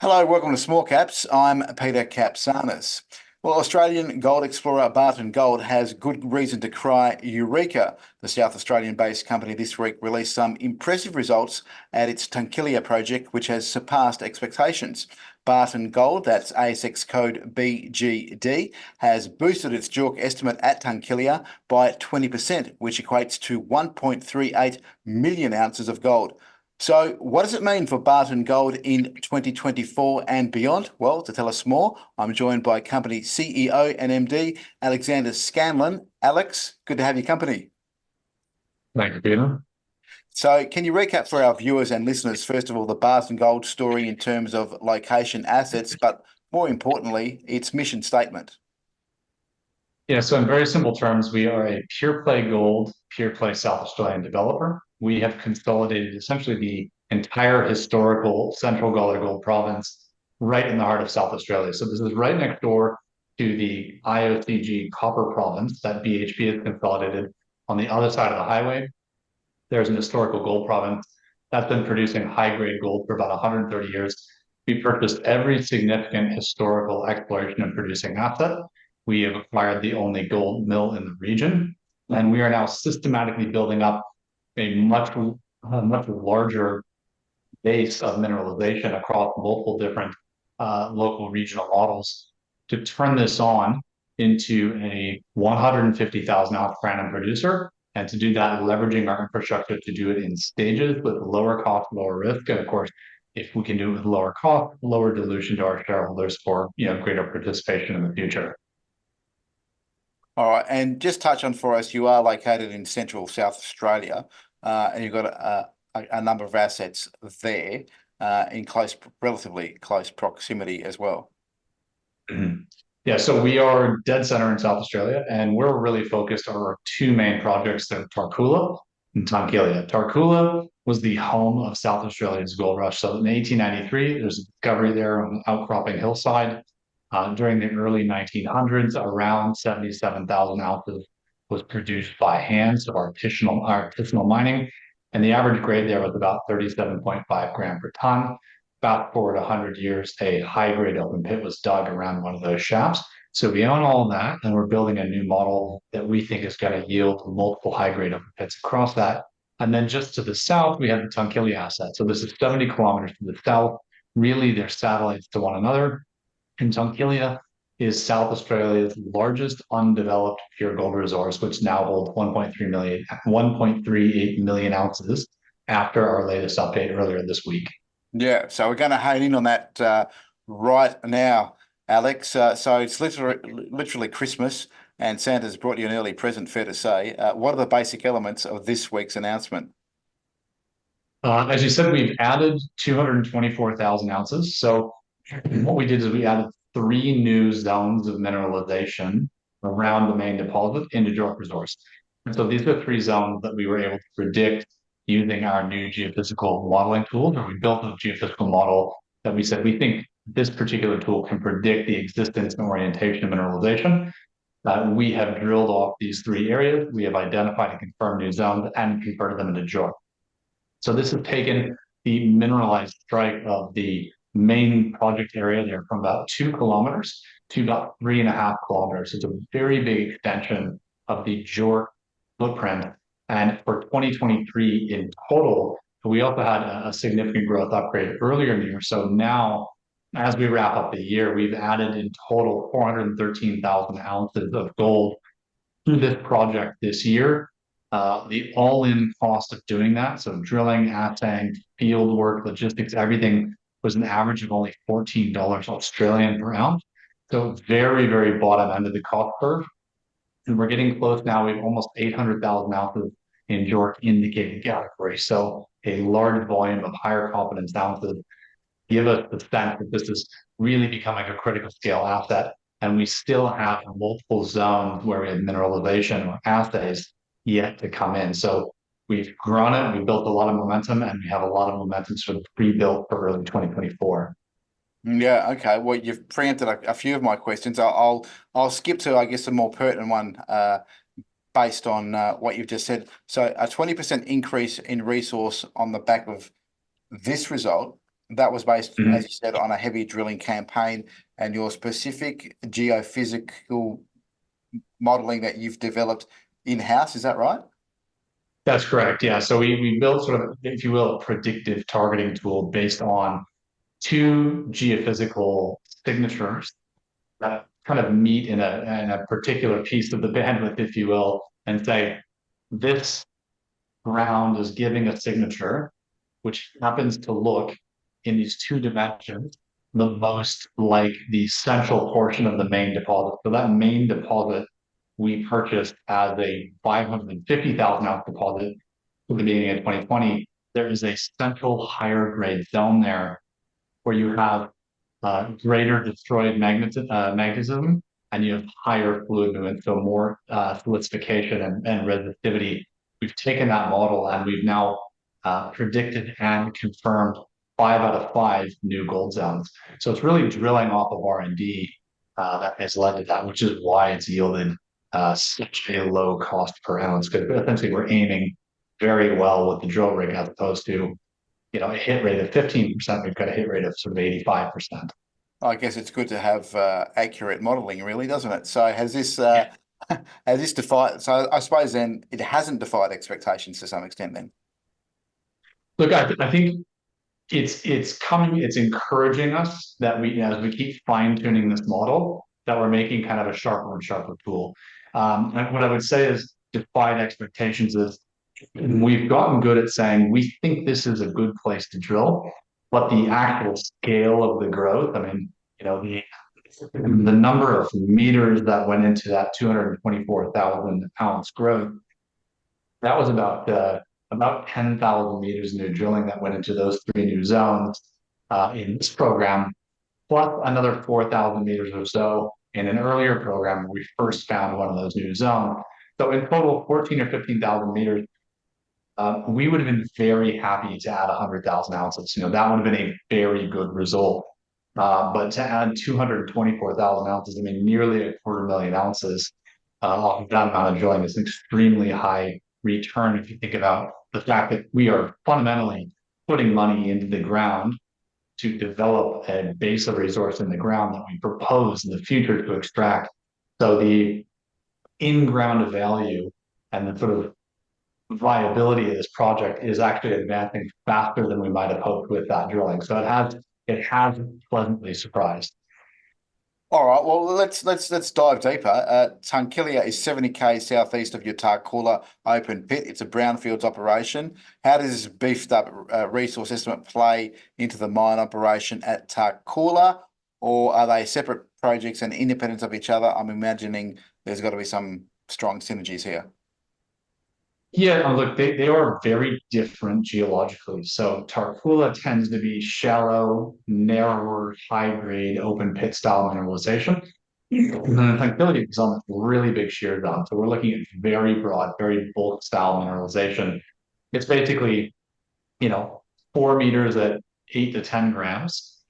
Hello, welcome to Small Caps. I'm Peter Capsanis. Well, Australian gold explorer Barton Gold has good reason to cry eureka. The South Australian-based company this week released some impressive results at its Tunkillia project, which has surpassed expectations. Barton Gold, that's ASX code BGD, has boosted its JORC estimate at Tunkillia by 20%, which equates to 1.38 million ounces of gold. So what does it mean for Barton Gold in 2024 and beyond? Well, to tell us more, I'm joined by company CEO and MD, Alexander Scanlon. Alex, good to have your company. Thank you, Peter. So can you recap for our viewers and listeners, first of all, the Barton Gold story in terms of location, assets, but more importantly, its mission statement? Yeah, so in very simple terms, we are a pure play gold, pure play South Australian developer. We have consolidated essentially the entire historical central Gold province right in the heart of South Australia. So this is right next door to the IOCG copper province that BHP has consolidated on the other side of the highway. There's an historical gold province that's been producing high grade gold for about 130 years. We purchased every significant historical exploration and producing asset. We have acquired the only gold mill in the region, and we are now systematically building up a much larger base of mineralization across multiple different local regional models to turn this on into a 150,000 ounce per annum producer. And to do that, leveraging our infrastructure to do it in stages with lower cost, lower risk. And of course, if we can do it with lower cost, lower dilution to our shareholders for greater participation in the future. All right, and just touch on for us, you are located in central South Australia, and you've got a number of assets there in relatively close proximity as well. Yeah, so we are dead center in South Australia, and we're really focused on our two main projects there, Tarcoola and Tunkillia. Tarcoola was the home of South Australia's gold rush. So in 1893, there's a discovery there on an outcropping hillside. During the early 1900s, around 77,000 ounces was produced by hand, so artisanal mining. And the average grade there was about 37.5 gram per ton. Fast forward 100 years, a high-grade open pit was dug around one of those shafts. So we own all of that, and we're building a new model that we think is going to yield multiple high-grade open pits across that. And then just to the south, we have the Tunkillia asset. So this is 70 kilometers to the south. Really, they're satellites to one another. And Tunkillia is South Australia's largest undeveloped pure gold resource, which now holds 1.38 million ounces after our latest update earlier this week. Yeah, so we're going to hone in on that right now, Alex. So it's literally Christmas, and Santa's brought you an early present, fair to say. What are the basic elements of this week's announcement? As you said, we've added 224,000 ounces. So what we did is we added 3 new zones of mineralization around the main deposit into JORC resource. And so these are 3 zones that we were able to predict using our new geophysical modeling tools, or we built a geophysical model that we said we think this particular tool can predict the existence and orientation of mineralization. We have drilled off these 3 areas. We have identified and confirmed new zones and converted them into JORC. So this has taken the mineralized strike of the main project area there from about 2 kilometers to about 3.5 kilometers. It's a very big extension of the JORC footprint. And for 2023 in total, we also had a significant growth upgrade earlier in the year. So now, as we wrap up the year, we've added in total 413,000 ounces of gold through this project this year. The all-in cost of doing that, so drilling, assaying, field work, logistics, everything was an average of only $14 Australian per ounce. So very, very bottom end of the cost curve. And we're getting close now. We have almost 800,000 ounces in JORC indicated category. So a large volume of higher confidence ounces give us the sense that this is really becoming a critical scale asset. And we still have multiple zones where we have mineralization or assays yet to come in. So we've grown it, we've built a lot of momentum, and we have a lot of momentum sort of pre-built for early 2024. Yeah, okay. Well, you've preempted a few of my questions. I'll skip to, I guess, a more pertinent one based on what you've just said. So a 20% increase in resource on the back of this result. that was based, Mhm. as you said, on a heavy drilling campaign, and your specific geophysical modeling that you've developed in-house. Is that right? That's correct. Yeah. So we built sort of, if you will, a predictive targeting tool based on two geophysical signatures that kind of meet in a particular piece of the bandwidth, if you will, and say this ground is giving a signature which happens to look in these two dimensions the most like the central portion of the main deposit. So that main deposit we purchased as a 550,000 ounce deposit at the beginning of 2020. There is a central higher grade zone there where you have greater destroyed magnetism, and you have higher fluid movement, so more solidification and resistivity. We've taken that model and we've now predicted and confirmed 5 out of 5 new gold zones. So it's really drilling off of R&D that has led to that, which is why it's yielded such a low cost per ounce, because essentially we're aiming very well with the drill rig as opposed to a hit rate of 15%. We've got a hit rate of sort of 85%. I guess it's good to have accurate modeling, really, doesn't it? So has this Yeah. has this defied? So I suppose then it hasn't defied expectations to some extent. Then, Look, I think it's encouraging us that as we keep fine tuning this model, that we're making kind of a sharper and sharper tool. And what I would say is defied expectations is we've gotten good at saying we think this is a good place to drill, but the actual scale of the growth, I mean, the number of meters that went into that 224,000 ounce growth, that was about 10,000 meters of new drilling that went into those 3 new zones in this program, plus another 4,000 meters or so in an earlier program where we first found one of those new zones. So in total, 14 or 15,000 meters. We would have been very happy to add 100,000 ounces. That would have been a very good result. But to add 224,000 ounces, I mean, nearly 250,000 ounces off of that amount of drilling is an extremely high return if you think about the fact that we are fundamentally putting money into the ground to develop a base of resource in the ground that we propose in the future to extract. So the in-ground value and the sort of viability of this project is actually advancing faster than we might have hoped with that drilling. So it has pleasantly surprised. all right. Well, let's dive deeper. Tunkillia is 70 km southeast of your Tarcoola open pit. It's a brownfields operation. How does this beefed up resource estimate play into the mine operation at Tarcoola, or are they separate projects and independent of each other? I'm imagining there's got to be some strong synergies here. Yeah, look, they are very different geologically. So Tarcoola tends to be shallow, narrower, high-grade, open pit style mineralization. And then Tunkillia is on this really big shear zone. So we're looking at very broad, very bulk style mineralization. It's basically, 4 meters at 8 to 10 grams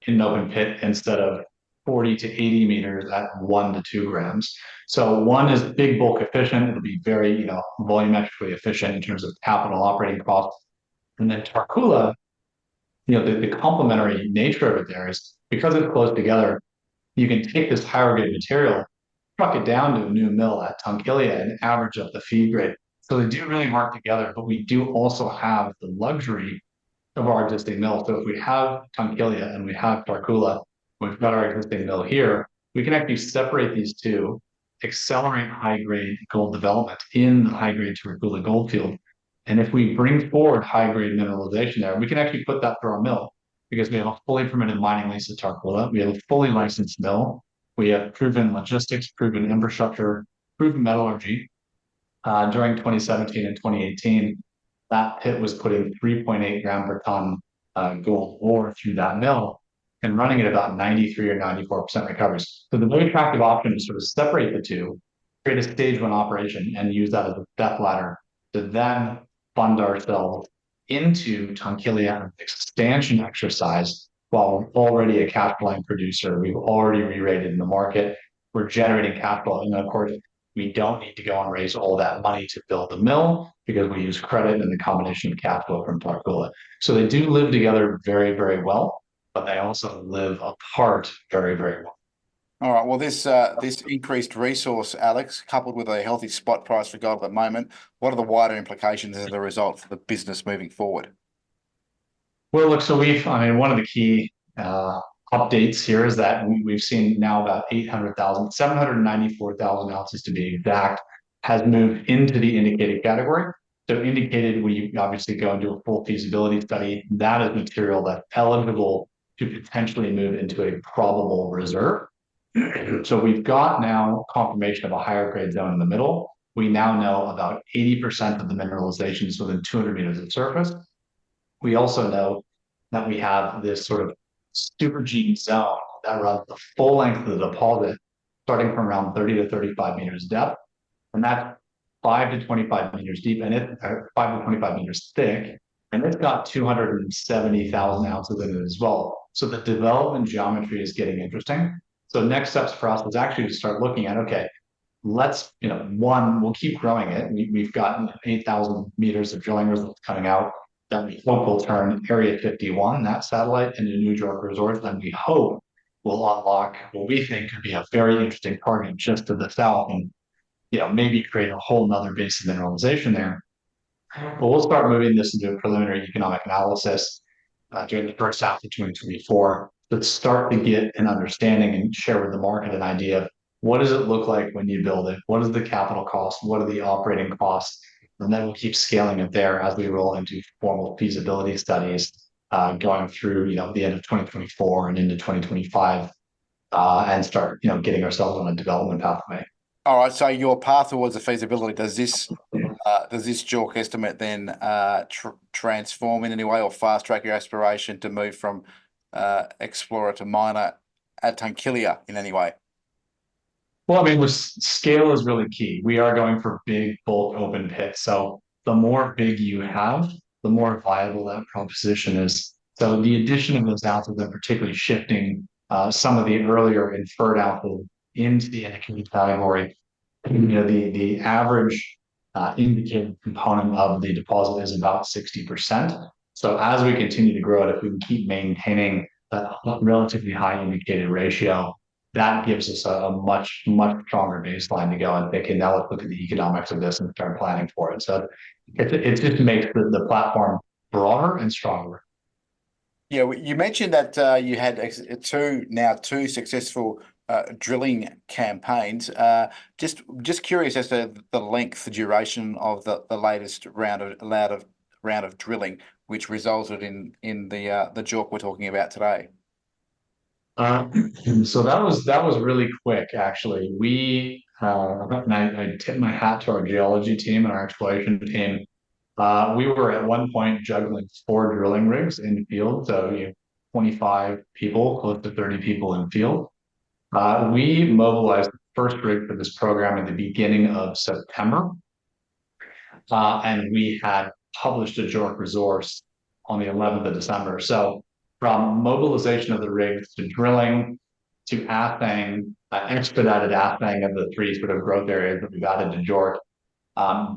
in an open pit instead of 40 to 80 meters at 1 to 2 grams. So one is big bulk efficient. It'll be very, volumetrically efficient in terms of capital operating costs. And then Tarcoola, the complementary nature of it there is because it's close together, you can take this higher grade material, truck it down to a new mill at Tunkillia and average up the feed grade. So they do really work together, but we do also have the luxury of our existing mill. So if we have Tunkillia and we have Tarcoola, we've got our existing mill here, we can actually separate these two, accelerate high-grade gold development in the high-grade Tarcoola gold field. And if we bring forward high-grade mineralization there, we can actually put that through our mill because we have a fully permitted mining lease at Tarcoola. We have a fully licensed mill. We have proven logistics, proven infrastructure, proven metallurgy. During 2017 and 2018, that pit was putting 3.8 gram per ton gold ore through that mill and running at about 93 or 94% recoveries. So the very attractive option is sort of separate the two, create a stage 1 operation and use that as a step ladder to then fund ourselves into Tunkillia expansion exercise while we're already a cash flowing producer. We've already re-rated in the market. We're generating capital. And of course, We don't need to go and raise all that money to build the mill because we use credit and the combination of cash flow from Tarcoola. So they do live together very, very well, but they also live apart very, very well. All right. Well, this increased resource, Alex, coupled with a healthy spot price for gold at the moment, what are the wider implications as a result for the business moving forward? Well, look, so I mean, one of the key updates here is that we've seen now about 800,000, 794,000 ounces to be exact, has moved into the indicated category. So indicated, we obviously go and do a full feasibility study. That is material that's eligible to potentially move into a probable reserve. So we've got now confirmation of a higher grade zone in the middle. We now know about 80% of the mineralization is within 200 meters of surface. We also know that we have this sort of super G zone that runs the full length of the deposit, starting from around 30 to 35 meters depth. And that's 5 to 25 meters deep, and 5 to 25 meters thick. And it's got 270,000 ounces in it as well. So the development geometry is getting interesting. So next steps for us is actually to start looking at, okay, let's, one, we'll keep growing it. We've got 8,000 meters of drilling results coming out that we hope will turn Area 51, that satellite, into New JORC resource. Then we hope will unlock what we think could be a very interesting target just to the south, and maybe create a whole nother base of mineralization there. But we'll start moving this into a preliminary economic analysis during the first half of 2024. Let's start to get an understanding and share with the market an idea of what does it look like when you build it? What is the capital cost? What are the operating costs? And then we'll keep scaling it there as we roll into formal feasibility studies going through, the end of 2024 and into 2025 and start, getting ourselves on a development pathway. All right. So your path towards the feasibility, does this JORC estimate then transform in any way or fast track your aspiration to move from explorer to miner at Tunkillia in any way? Well, I mean, scale is really key. We are going for big, bulk open pits. So the more big you have, the more viable that proposition is. So the addition of those ounces, and particularly shifting some of the earlier inferred ounces into the indicated category, the average indicated component of the deposit is about 60%. So as we continue to grow it, if we can keep maintaining that relatively high indicated ratio, that gives us a much, much stronger baseline to go and think, now let's look at the economics of this and start planning for it. So it just makes the platform broader and stronger. Yeah, you mentioned that you had two successful drilling campaigns. Just curious as to the length, the duration of the latest round of drilling, which resulted in the JORC we're talking about today. So that was really quick, actually. And I tip my hat to our geology team and our exploration team. We were at one point juggling 4 drilling rigs in the field, so 25 people, close to 30 people in field. We mobilized the first rig for this program at the beginning of September, and we had published a JORC resource on the 11th of December. So from mobilization of the rigs to drilling to assaying, expedited assaying of the 3 sort of growth areas that we've added to JORC,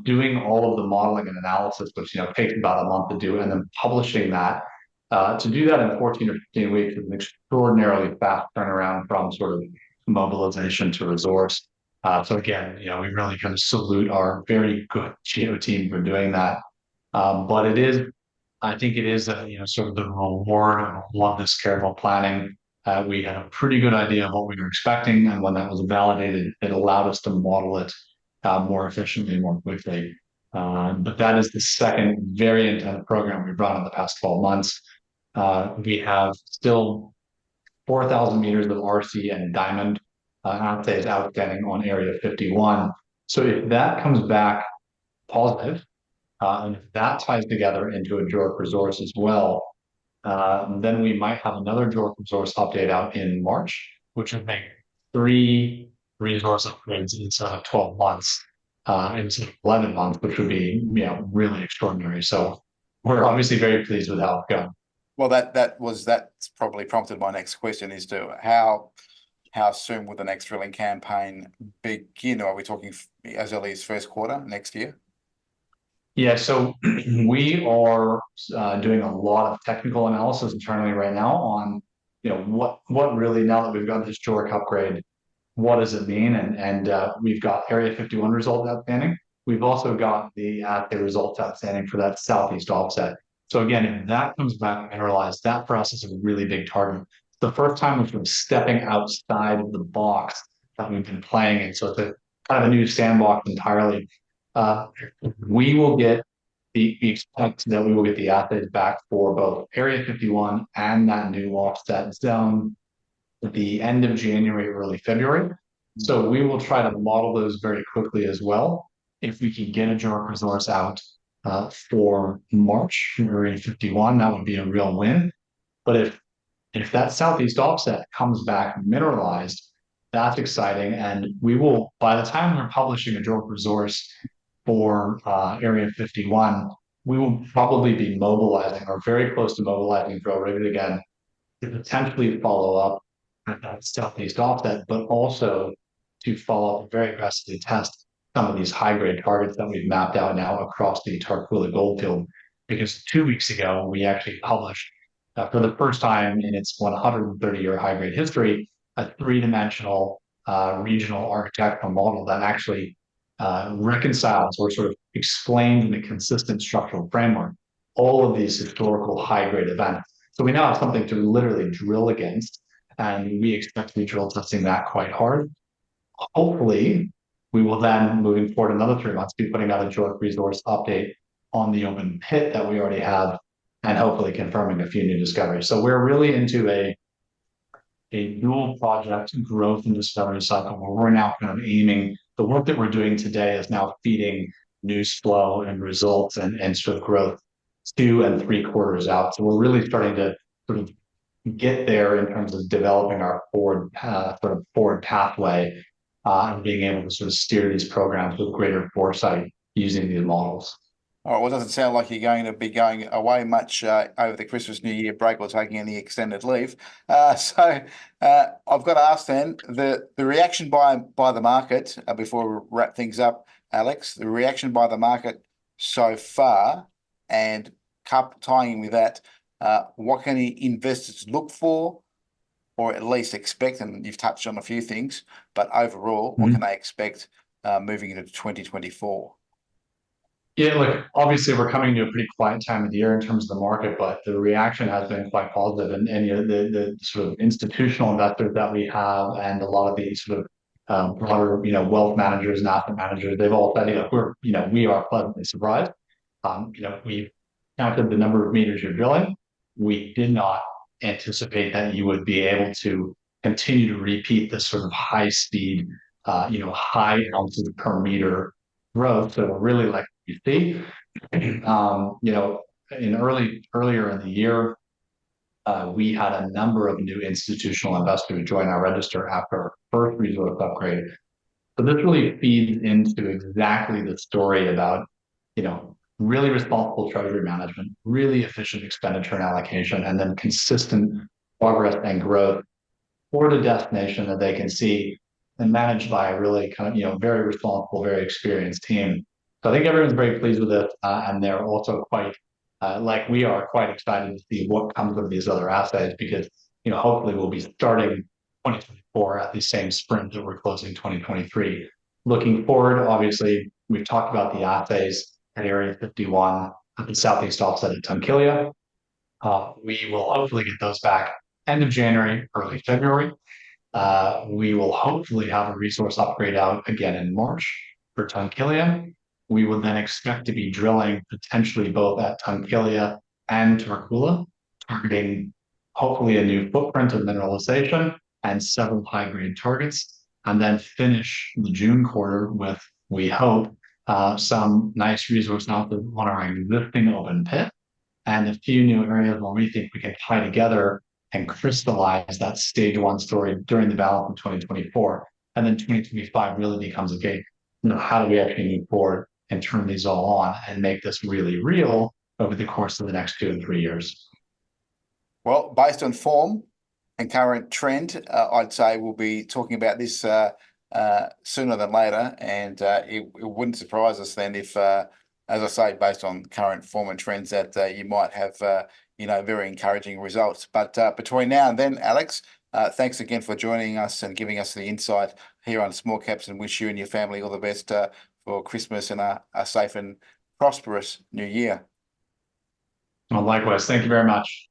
doing all of the modeling and analysis, which takes about a month to do, and then publishing that. To do that in 14 or 15 weeks is an extraordinarily fast turnaround from sort of mobilization to resource. So again, we really kind of salute our very good geo team for doing that. But I think it is sort of the reward of all of this careful planning. We had a pretty good idea of what we were expecting, and when that was validated, it allowed us to model it more efficiently, more quickly. But that is the second very intense program we've run in the past 12 months. We have still 4,000 meters of RC and diamond assays outstanding on Area 51. So if that comes back positive, and if that ties together into a JORC resource as well, then we might have another JORC resource update out in March, which would make 3 resource upgrades instead of 12 months, instead of 11 months, which would be really extraordinary. So we're obviously very pleased with how it's going. Well, that's probably prompted my next question as to how how soon will the next drilling campaign begin? Are we talking as early as first quarter next year? Yeah, so we are doing a lot of technical analysis internally right now on, what really, now that we've got this JORC upgrade, what does it mean? And we've got Area 51 results outstanding. We've also got the results outstanding for that southeast offset. So again, if that comes back mineralized, that for us is a really big target. It's the first time we've been stepping outside of the box that we've been playing in. So it's a kind of a new sandbox entirely. Uh, we will get we expect that we will get the assays back for both Area 51 and that new offset zone at the end of January, early February. So we will try to model those very quickly as well. If we can get a JORC resource out for March, Area 51, that would be a real win. But if that southeast offset comes back mineralized, that's exciting. And we will, by the time we're publishing a JORC resource for Area 51, we will probably be mobilizing or very close to mobilizing drill rig again to potentially follow up at that southeast offset, but also to follow up and very aggressively test some of these high grade targets that we've mapped out now across the Tarcoola goldfield. Because 2 weeks ago, we actually published for the first time in its 130-year high grade history, a three-dimensional regional architectural model that actually reconciles or sort of explains in a consistent structural framework all of these historical high grade events. So we now have something to literally drill against, and we expect to be drill testing that quite hard. Hopefully, we will then, moving forward another 3 months, be putting out a JORC resource update on the open pit that we already have, and hopefully confirming a few new discoveries. So we're really into a dual project growth and discovery cycle where we're now kind of aiming, the work that we're doing today is now feeding news flow and results and sort of growth 2 and 3 quarters out. So we're really starting to sort of get there in terms of developing our forward pathway and being able to sort of steer these programs with greater foresight using these models. All right, well, it doesn't sound like you're going to be going away much over the Christmas New Year break or taking any extended leave. So I've got to ask then, the reaction by the market, before we wrap things up, Alex, the reaction by the market so far, and tying in with that, what can investors look for or at least expect? And you've touched on a few things, but overall, what can they expect moving into 2024? Yeah, look, obviously we're coming to a pretty quiet time of the year in terms of the market, but the reaction has been quite positive. And the sort of institutional investors that we have and a lot of the sort of broader, wealth managers and asset managers, they've all said, we are pleasantly surprised. We counted the number of meters you're drilling. We did not anticipate that you would be able to continue to repeat this sort of high speed, high ounces per meter growth. So really like you see, earlier in the year, we had a number of new institutional investors join our register after our first resource upgrade. So this really feeds into exactly the story about, really responsible treasury management, really efficient expenditure and allocation, and then consistent progress and growth for the destination that they can see and managed by a really kind of, very responsible, very experienced team. So I think everyone's very pleased with it, and they're also quite, like we are, quite excited to see what comes of these other assays because, hopefully we'll be starting 2024 at the same sprint that we're closing 2023. Looking forward, obviously, we've talked about the assays at Area 51 at the southeast offset of Tunkillia. We will hopefully get those back end of January, early February. We will hopefully have a resource upgrade out again in March for Tunkillia. We would then expect to be drilling potentially both at Tunkillia and Tarcoola, targeting hopefully a new footprint of mineralization and several high-grade targets, and then finish the June quarter with, we hope, some nice resource ounces on our existing open pit and a few new areas where we think we can tie together and crystallize that stage 1 story during the balance of 2024. And then 2025 really becomes, okay, how do we actually move forward and turn these all on and make this really real over the course of the next 2 and 3 years? Well, based on form, and current trend, I'd say we'll be talking about this sooner than later, and it wouldn't surprise us then if, as I say, based on current performance trends, that you might have very encouraging results. But between now and then, Alex, thanks again for joining us and giving us the insight here on Small Caps, and wish you and your family all the best for Christmas and a safe and prosperous new year. Well, likewise. Thank you very much.